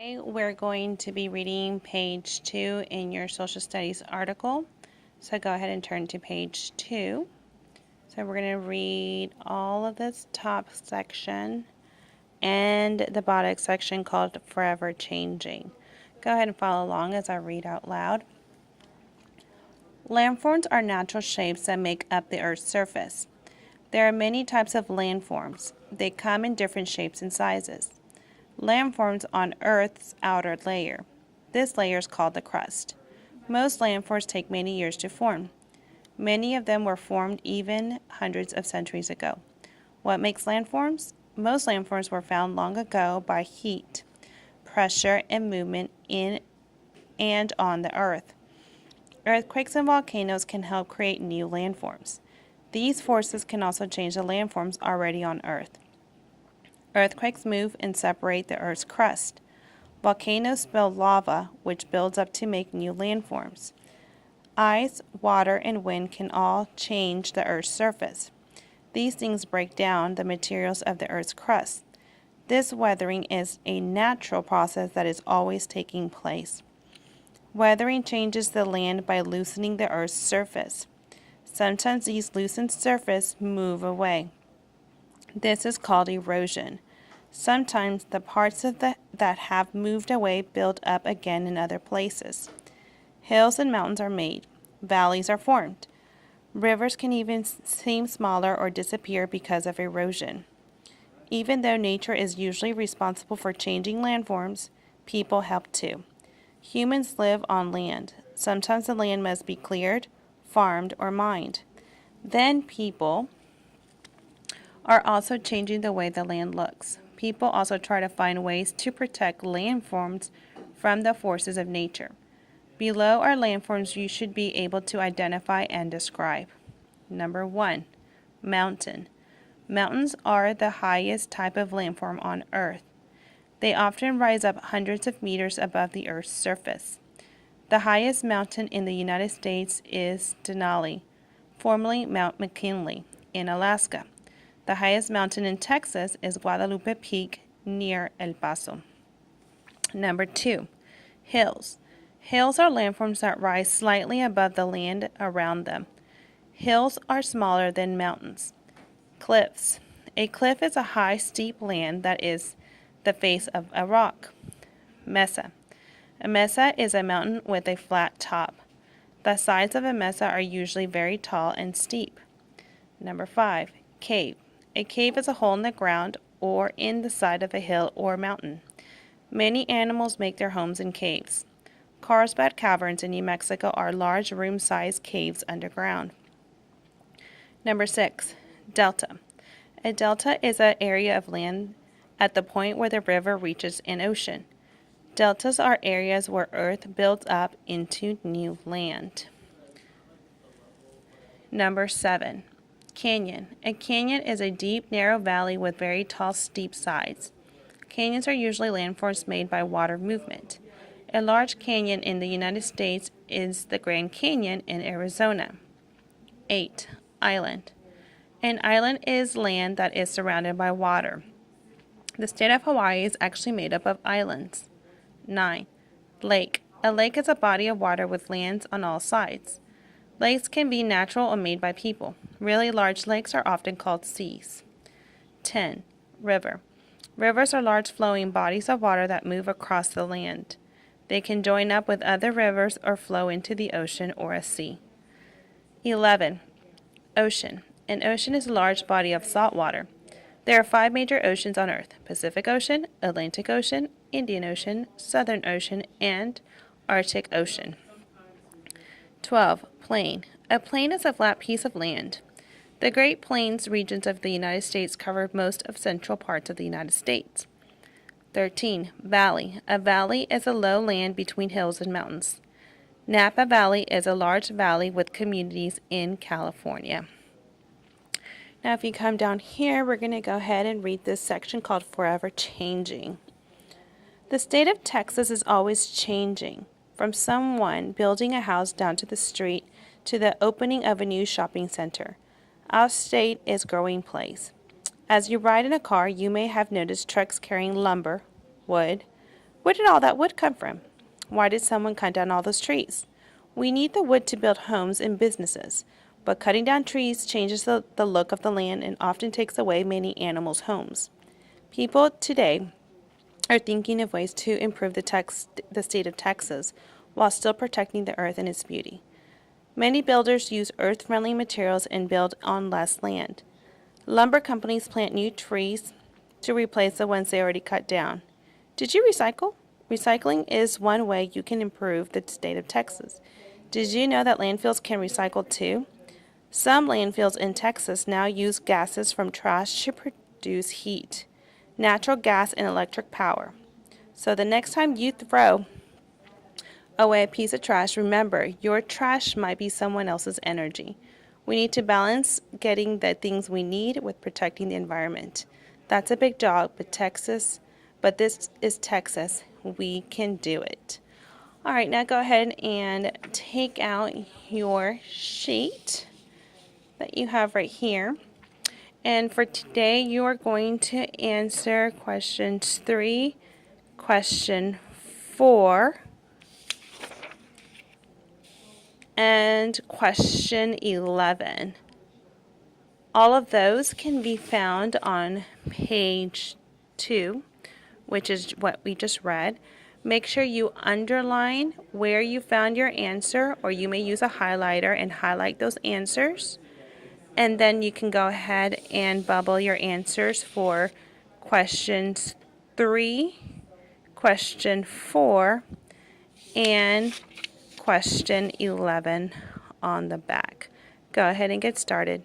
Today we're going to be reading page 2 in your social studies article. So go ahead and turn to page 2. So we're going to read all of this top section and the bottom section called Forever Changing. Go ahead and follow along as I read out loud. Landforms are natural shapes that make up the Earth's surface. There are many types of landforms. They come in different shapes and sizes. Landforms on Earth's outer layer. This layer is called the crust. Most landforms take many years to form. Many of them were formed even hundreds of centuries ago. What makes landforms? Most landforms were found long ago by heat, pressure, and movement in and on the Earth. Earthquakes and volcanoes can help create new landforms. These forces can also change the landforms already on Earth. Earthquakes move and separate the Earth's crust. Volcanoes spill lava, which builds up to make new landforms. Ice, water, and wind can all change the Earth's surface. These things break down the materials of the Earth's crust. This weathering is a natural process that is always taking place. Weathering changes the land by loosening the Earth's surface. Sometimes these loosened surfaces move away. This is called erosion. Sometimes the parts of that have moved away build up again in other places. Hills and mountains are made. Valleys are formed. Rivers can even seem smaller or disappear because of erosion. Even though nature is usually responsible for changing landforms, people help too. Humans live on land. Sometimes the land must be cleared, farmed, or mined. Then people are also changing the way the land looks. People also try to find ways to protect landforms from the forces of nature. Below are landforms you should be able to identify and describe. Number 1, mountain. Mountains are the highest type of landform on Earth. They often rise up hundreds of meters above the Earth's surface. The highest mountain in the United States is Denali, formerly Mount McKinley, in Alaska. The highest mountain in Texas is Guadalupe Peak near El Paso. Number 2, hills. Hills are landforms that rise slightly above the land around them. Hills are smaller than mountains. Cliffs. A cliff is a high, steep land that is the face of a rock. Mesa. A mesa is a mountain with a flat top. The sides of a mesa are usually very tall and steep. Number 5, cave. A cave is a hole in the ground or in the side of a hill or mountain. Many animals make their homes in caves. Carlsbad Caverns in New Mexico are large room-sized caves underground. Number 6, delta. A delta is an area of land at the point where the river reaches an ocean. Deltas are areas where earth builds up into new land. Number 7, canyon. A canyon is a deep, narrow valley with very tall, steep sides. Canyons are usually landforms made by water movement. A large canyon in the United States is the Grand Canyon in Arizona. 8, island. An island is land that is surrounded by water. The state of Hawaii is actually made up of islands. 9, lake. A lake is a body of water with lands on all sides. Lakes can be natural or made by people. Really large lakes are often called seas. 10, river. Rivers are large flowing bodies of water that move across the land. They can join up with other rivers or flow into the ocean or a sea. 11, ocean. An ocean is a large body of salt water. There are 5 major oceans on Earth: Pacific Ocean, Atlantic Ocean, Indian Ocean, Southern Ocean, and Arctic Ocean. 12, plain. A plain is a flat piece of land. The Great Plains regions of the United States cover most of central parts of the United States. 13, valley. A valley is a low land between hills and mountains. Napa Valley is a large valley with communities in California. Now if you come down here, we're going to go ahead and read this section called Forever Changing. The state of Texas is always changing, from someone building a house down to the street to the opening of a new shopping center. Our state is a growing place. As you ride in a car, you may have noticed trucks carrying lumber, wood, Where did all that wood come from? Why did someone cut down all those trees? We need the wood to build homes and businesses, but cutting down trees changes the look of the land and often takes away many animals' homes. People today are thinking of ways to improve the state of Texas while still protecting the earth and its beauty. Many builders use earth-friendly materials and build on less land. Lumber companies plant new trees to replace the ones they already cut down. Did you recycle? Recycling is one way you can improve the state of Texas. Did you know that landfills can recycle too? Some landfills in Texas now use gases from trash to produce heat, natural gas, and electric power. So the next time you throw away a piece of trash, remember your trash might be someone else's energy. We need to balance getting the things we need with protecting the environment. That's a big job, but this is Texas. We can do it. All right, now go ahead and take out your sheet that you have right here. And for today, you are going to answer questions 3, question 4, and question 11. All of those can be found on page 2, which is what we just read. Make sure you underline where you found your answer, or you may use a highlighter and highlight those answers. And then you can go ahead and bubble your answers for questions 3, question 4, and question 11 on the back. Go ahead and get started.